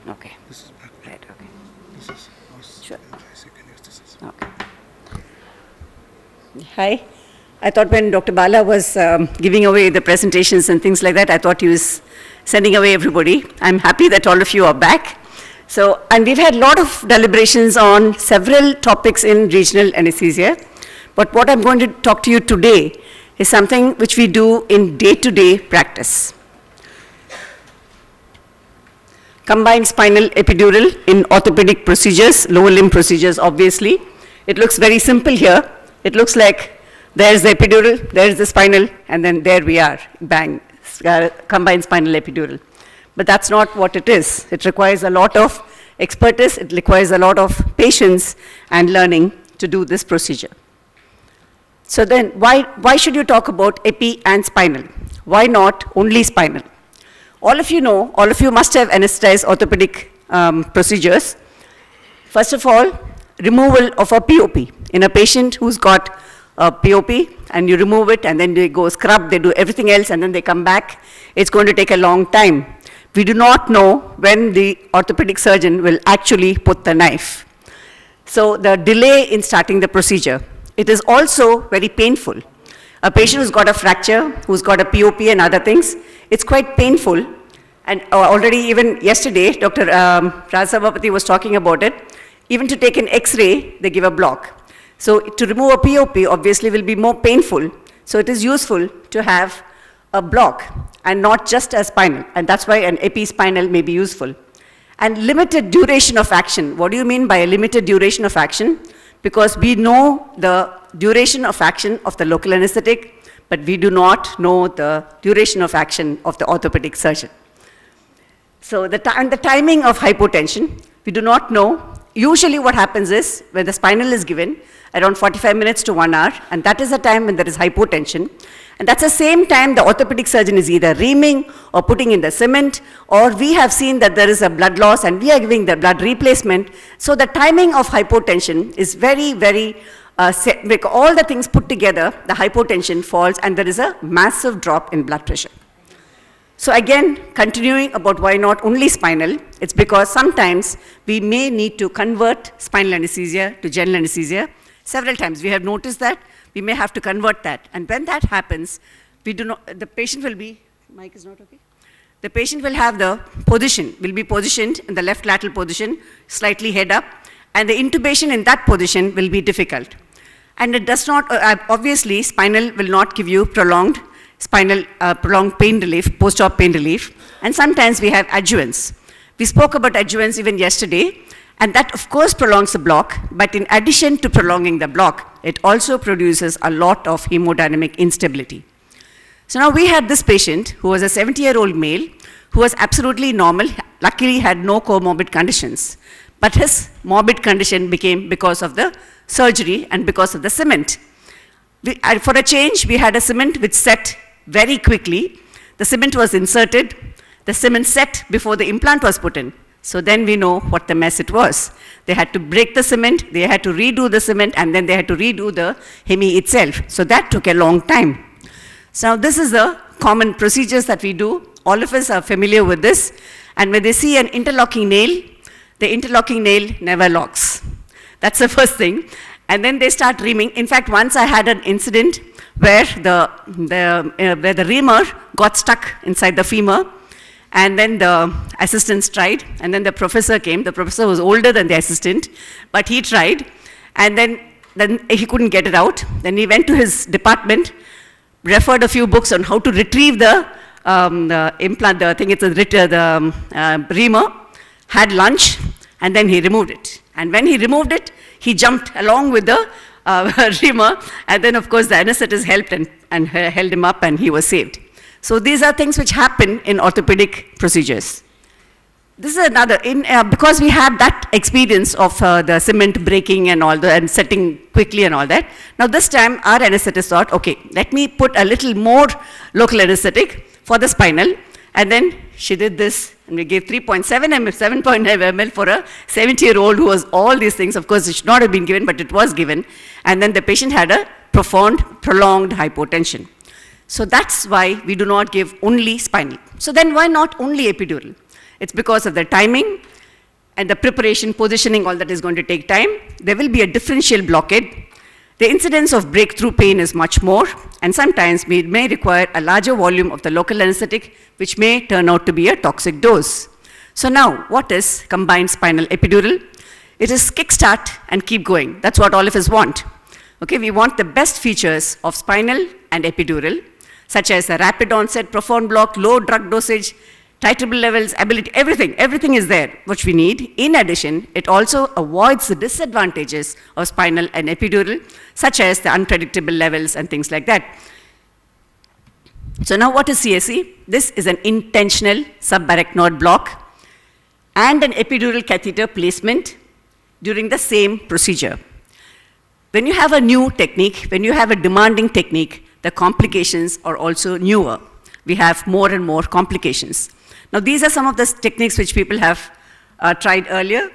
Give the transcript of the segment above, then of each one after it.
Okay. This is back. Right, okay. This is Sure. basic anesthesis. Okay. Hi. I thought when Dr. Bala was giving away the presentations and things like that, I thought he was sending away everybody. I'm happy that all of you are back. So, and we've had a lot of deliberations on several topics in regional anesthesia. But what I'm going to talk to you today is something which we do in day-to-day practice. Combined spinal epidural in orthopedic procedures, lower limb procedures, obviously. It looks very simple here. It looks like there's the epidural, there's the spinal, and then there we are, bang, combined spinal epidural. But that's not what it is. It requires a lot of expertise, it requires a lot of patience and learning to do this procedure. So then, why should you talk about epi and spinal? Why not only spinal? All of you know, all of you must have anesthetized orthopedic procedures. First of all, removal of a POP. In a patient who's got a POP, and you remove it, and then they go scrub, they do everything else, and then they come back, it's going to take a long time. We do not know when the orthopedic surgeon will actually put the knife. So the delay in starting the procedure. It is also very painful. A patient who's got a fracture, who's got a POP and other things, it's quite painful. And already even yesterday, Dr. Rajasabapathy was talking about it. Even to take an X-ray, they give a block. So to remove a POP obviously will be more painful. So it is useful to have a block and not just a spinal. And that's why an epispinal may be useful. And limited duration of action. What do you mean by a limited duration of action? Because we know the duration of action of the local anesthetic, but we do not know the duration of action of the orthopedic surgeon. So the timing of hypotension, we do not know. Usually what happens is, when the spinal is given, around 45 minutes to 1 hour, and that is the time when there is hypotension. And that's the same time the orthopedic surgeon is either reaming or putting in the cement, or we have seen that there is a blood loss and we are giving the blood replacement. So the timing of hypotension is very, very, with all the things put together, the hypotension falls and there is a massive drop in blood pressure. So again, continuing about why not only spinal, it's because sometimes we may need to convert spinal anesthesia to general anesthesia. Several times we have noticed that we may have to convert that. And when that happens, we do not, the patient will be, mic is not okay? The patient will have the position, will be positioned in the left lateral position, slightly head up, and the intubation in that position will be difficult. And it does not, obviously, spinal will not give you prolonged pain relief, post-op pain relief, and sometimes we have adjuvants. We spoke about adjuvants even yesterday, and that of course prolongs the block, but in addition to prolonging the block, it also produces a lot of hemodynamic instability. So now we had this patient who was a 70-year-old male who was absolutely normal, luckily had no comorbid conditions, but his morbid condition became because of the surgery and because of the cement. For a change, we had a cement which set very quickly. The cement was inserted, the cement set before the implant was put in. So then we know what the mess it was. They had to break the cement, they had to redo the cement, and then they had to redo the hemi itself. So that took a long time. So this is the common procedures that we do. All of us are familiar with this. And when they see an interlocking nail, the interlocking nail never locks. That's the first thing. And then they start reaming. In fact, once I had an incident where the reamer got stuck inside the femur, and then the assistants tried, and then the professor came. The professor was older than the assistant, but he tried, and then he couldn't get it out. Then he went to his department, referred a few books on how to retrieve the implant, the reamer, had lunch, and then he removed it. And when he removed it, he jumped along with the reamer, and then of course the anesthetist helped and held him up, and he was saved. So these are things which happen in orthopedic procedures. This is another, because we had that experience of the cement breaking and all that, and setting quickly and all that. Now this time our anesthetist thought, okay, let me put a little more local anesthetic for the spinal, and then she did this, and we gave 3.7 ml, 7.9 ml for a 70-year-old who was all these things. Of course, it should not have been given, but it was given. And then the patient had a profound, prolonged hypotension. So that's why we do not give only spinal. So then why not only epidural? It's because of the timing and the preparation, positioning, all that is going to take time. There will be a differential blockade. The incidence of breakthrough pain is much more, and sometimes we may require a larger volume of the local anesthetic, which may turn out to be a toxic dose. So now, what is combined spinal epidural? It is kickstart and keep going. That's what all of us want. Okay, we want the best features of spinal and epidural, such as the rapid onset, profound block, low drug dosage, titrable levels, ability, everything is there, which we need. In addition, it also avoids the disadvantages of spinal and epidural, such as the unpredictable levels and things like that. So now what is CSE? This is an intentional subarachnoid block and an epidural catheter placement during the same procedure. When you have a new technique, when you have a demanding technique, the complications are also newer. We have more and more complications. Now, these are some of the techniques which people have tried earlier.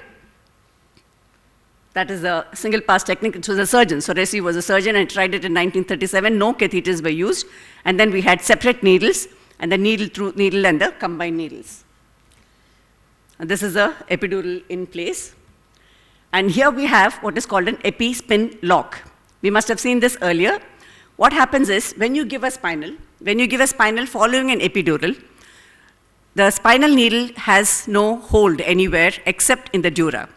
That is a single pass technique. It was a surgeon. So Resi was a surgeon and tried it in 1937. No catheters were used. And then we had separate needles, and the needle through needle and the combined needles. And this is a epidural in place. And here we have what is called an epi-spin lock. We must have seen this earlier. What happens is, when you give a spinal following an epidural, the spinal needle has no hold anywhere except in the dura.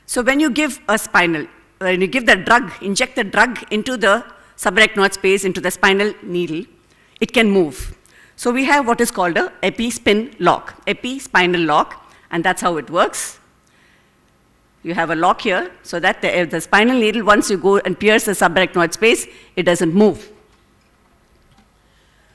So when you give a spinal, when you give the drug, inject the drug into the subarachnoid space, into the spinal needle, it can move. So we have what is called a epi-spin lock, epi-spinal lock, and that's how it works. You have a lock here, so that the spinal needle, once you go and pierce the subarachnoid space, it doesn't move.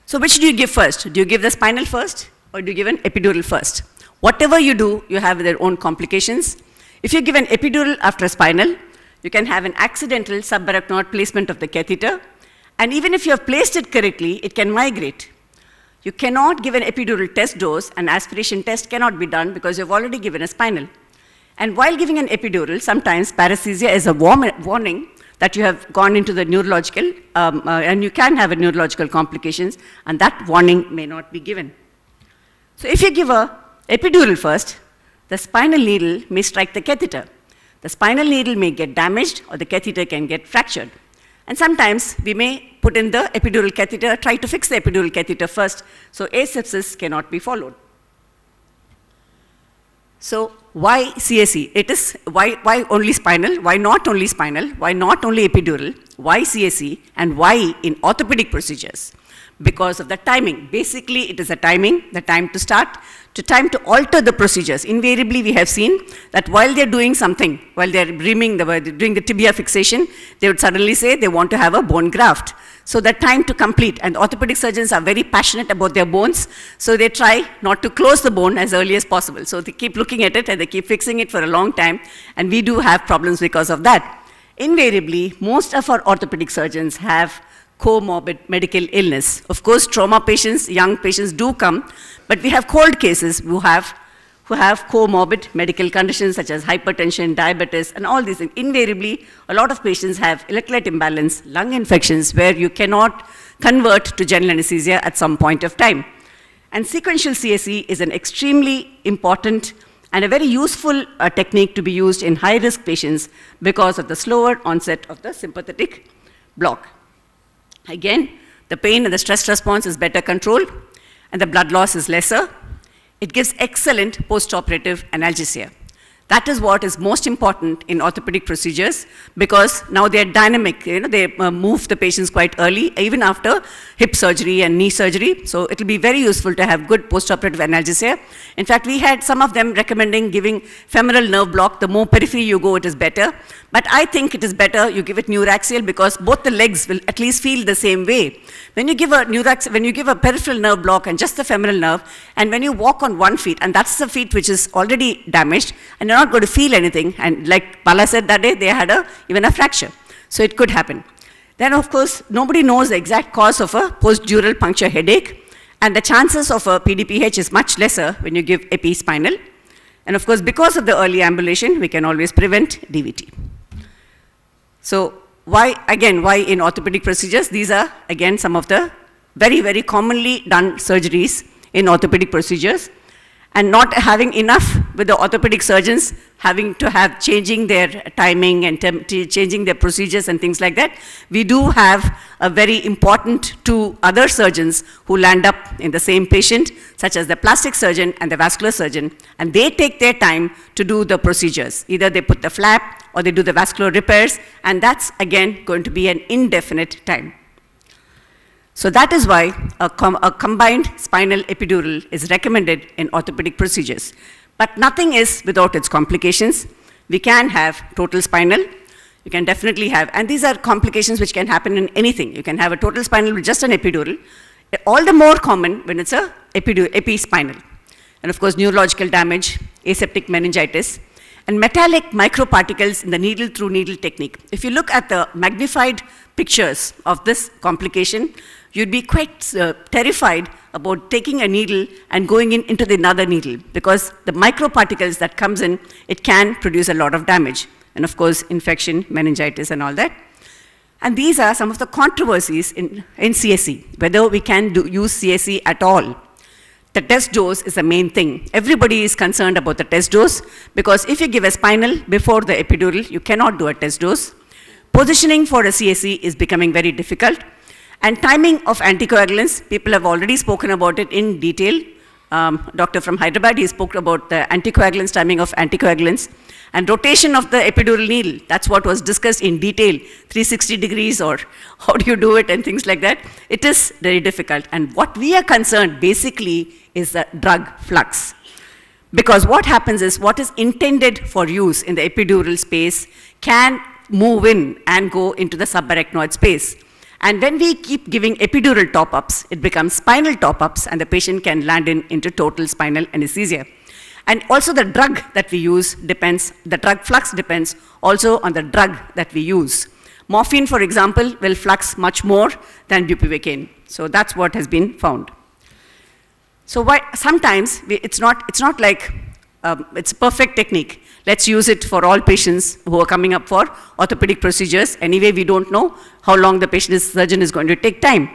So which do you give first? Do you give the spinal first, or do you give an epidural first? Whatever you do, you have their own complications. If you give an epidural after a spinal, you can have an accidental subarachnoid placement of the catheter, and even if you have placed it correctly, it can migrate. You cannot give an epidural test dose, an aspiration test cannot be done because you've already given a spinal. And while giving an epidural, sometimes paresthesia is a warning that you have gone into the neurological, and you can have a neurological complications, and that warning may not be given. So if you give an epidural first, the spinal needle may strike the catheter. The spinal needle may get damaged, or the catheter can get fractured. And sometimes we may put in the epidural catheter, try to fix the epidural catheter first, so asepsis cannot be followed. So why CSE? It is, why only spinal? Why not only spinal? Why not only epidural? Why CSE? And why in orthopedic procedures? Because of the timing. Basically, it is the timing, the time to start, to time to alter the procedures. Invariably, we have seen that while they're doing something, while they're doing the tibia fixation, they would suddenly say they want to have a bone graft. So the time to complete, and orthopedic surgeons are very passionate about their bones, so they try not to close the bone as early as possible. So they keep looking at it and they keep fixing it for a long time, and we do have problems because of that. Invariably, most of our orthopedic surgeons have comorbid medical illness. Of course, trauma patients, young patients do come, but we have cold cases who have comorbid medical conditions such as hypertension, diabetes, and all these things. Invariably, a lot of patients have electrolyte imbalance, lung infections, where you cannot convert to general anesthesia at some point of time. And sequential CSE is an extremely important and a very useful technique to be used in high-risk patients because of the slower onset of the sympathetic block. Again, the pain and the stress response is better controlled, and the blood loss is lesser. It gives excellent post-operative analgesia. That is what is most important in orthopedic procedures, because now they're dynamic. They move the patients quite early, even after hip surgery and knee surgery. So it'll be very useful to have good post-operative analgesia. In fact, we had some of them recommending giving femoral nerve block. The more periphery you go, it is better. But I think it is better you give it neuraxial, because both the legs will at least feel the same way. When you give a peripheral nerve block and just the femoral nerve, and when you walk on one feet, and that's the feet which is already damaged, and you're not going to feel anything, and like Bala said that day, they had even a fracture. So it could happen. Then, of course, nobody knows the exact cause of a post-dural puncture headache, and the chances of a PDPH is much lesser when you give epispinal. And of course, because of the early ambulation, we can always prevent DVT. So why in orthopedic procedures? These are, again, some of the very, very commonly done surgeries in orthopedic procedures. and not having enough with the orthopedic surgeons, having to have changing their timing and changing their procedures and things like that, we do have a very important two other surgeons who land up in the same patient, such as the plastic surgeon and the vascular surgeon, and they take their time to do the procedures. Either they put the flap or they do the vascular repairs, and that's again going to be an indefinite time. So that is why a combined spinal epidural is recommended in orthopedic procedures. But nothing is without its complications. We can have total spinal. You can definitely have, and these are complications which can happen in anything. You can have a total spinal with just an epidural. All the more common when it's a epispinal. And of course, neurological damage, aseptic meningitis, and metallic microparticles in the needle-through-needle technique. If you look at the magnified pictures of this complication, you'd be quite terrified about taking a needle and going into another needle, because the microparticles that comes in, it can produce a lot of damage. And of course, infection, meningitis, and all that. And these are some of the controversies in CSE, whether we can use CSE at all. The test dose is the main thing. Everybody is concerned about the test dose, because if you give a spinal before the epidural, you cannot do a test dose. Positioning for a CSE is becoming very difficult. And timing of anticoagulants, people have already spoken about it in detail. Doctor from Hyderabad, he spoke about the anticoagulants, timing of anticoagulants. And rotation of the epidural needle, that's what was discussed in detail, 360 degrees or how do you do it and things like that. It is very difficult. And what we are concerned basically is the drug flux. Because what happens is what is intended for use in the epidural space can move in and go into the subarachnoid space. And when we keep giving epidural top-ups, it becomes spinal top-ups, and the patient can land into total spinal anesthesia. And also the drug that we use depends, the drug flux depends also on the drug that we use. Morphine, for example, will flux much more than bupivacaine. So that's what has been found. So sometimes it's not like it's a perfect technique. Let's use it for all patients who are coming up for orthopedic procedures. Anyway, we don't know how long the surgeon is going to take time.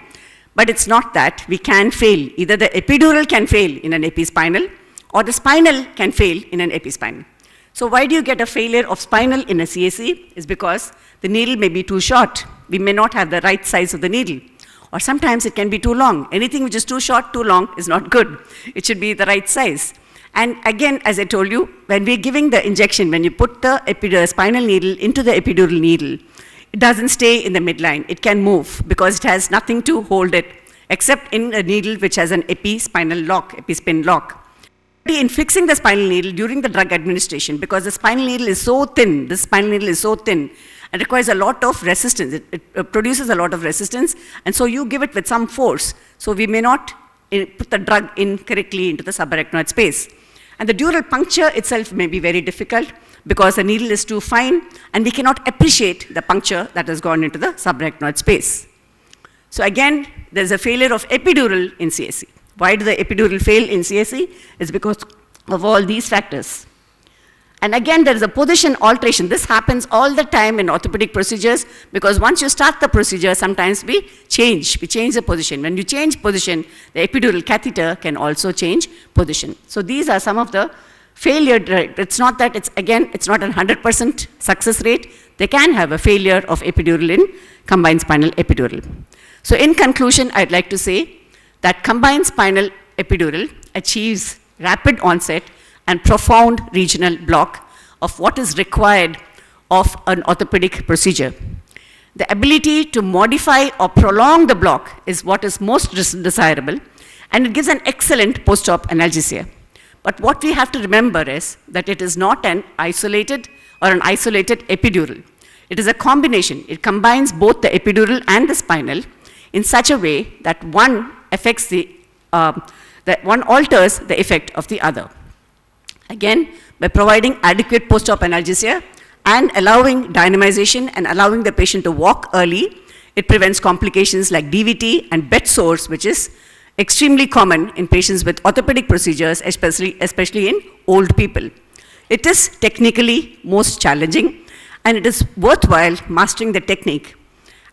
But it's not that. We can fail. Either the epidural can fail in an epispinal, or the spinal can fail in an epispinal. So why do you get a failure of spinal in a CSE? Is because the needle may be too short. We may not have the right size of the needle. Or sometimes it can be too long. Anything which is too short, too long is not good. It should be the right size. And again, as I told you, when we're giving the injection, when you put the spinal needle into the epidural needle, it doesn't stay in the midline. It can move because it has nothing to hold it, except in a needle which has an epispinal lock, epispin lock. In fixing the spinal needle during the drug administration, because the spinal needle is so thin, this spinal needle is so thin, and requires a lot of resistance. It produces a lot of resistance, and so you give it with some force. So we may not put the drug in correctly into the subarachnoid space. And the dural puncture itself may be very difficult because the needle is too fine, and we cannot appreciate the puncture that has gone into the subarachnoid space. So again, there's a failure of epidural in CSE. Why do the epidural fail in CSE? It's because of all these factors. And again, there is a position alteration. This happens all the time in orthopedic procedures, because once you start the procedure, sometimes we change the position. When you change position, the epidural catheter can also change position. So these are some of the failure. It's not that it's not a 100% success rate. They can have a failure of epidural in combined spinal epidural. So in conclusion, I'd like to say that combined spinal epidural achieves rapid onset and profound regional block of what is required of an orthopedic procedure. The ability to modify or prolong the block is what is most desirable, and it gives an excellent post-op analgesia. But what we have to remember is that it is not an isolated epidural. It is a combination. It combines both the epidural and the spinal in such a way that one affects one alters the effect of the other. Again, by providing adequate post-op analgesia and allowing dynamization and allowing the patient to walk early, it prevents complications like DVT and bed sores, which is extremely common in patients with orthopedic procedures, especially in old people. It is technically most challenging, and it is worthwhile mastering the technique.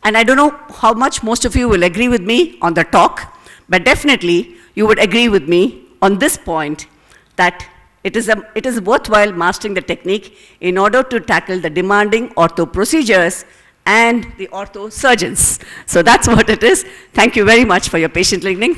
And I don't know how much most of you will agree with me on the talk, but definitely you would agree with me on this point, that it is worthwhile mastering the technique in order to tackle the demanding ortho procedures and the ortho surgeons. So that's what it is. Thank you very much for your patient listening.